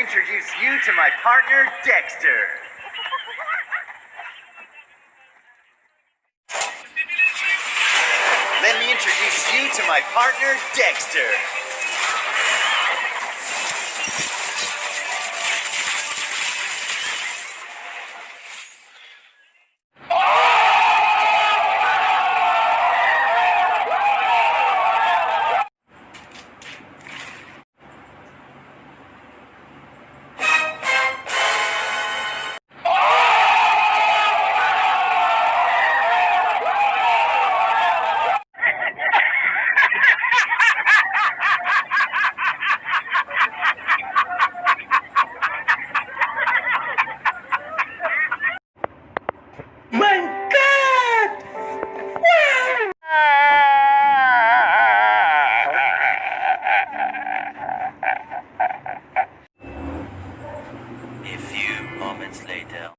introduce you to my partner, Dexter. Let me introduce you to my partner, Dexter. My God! A few moments later.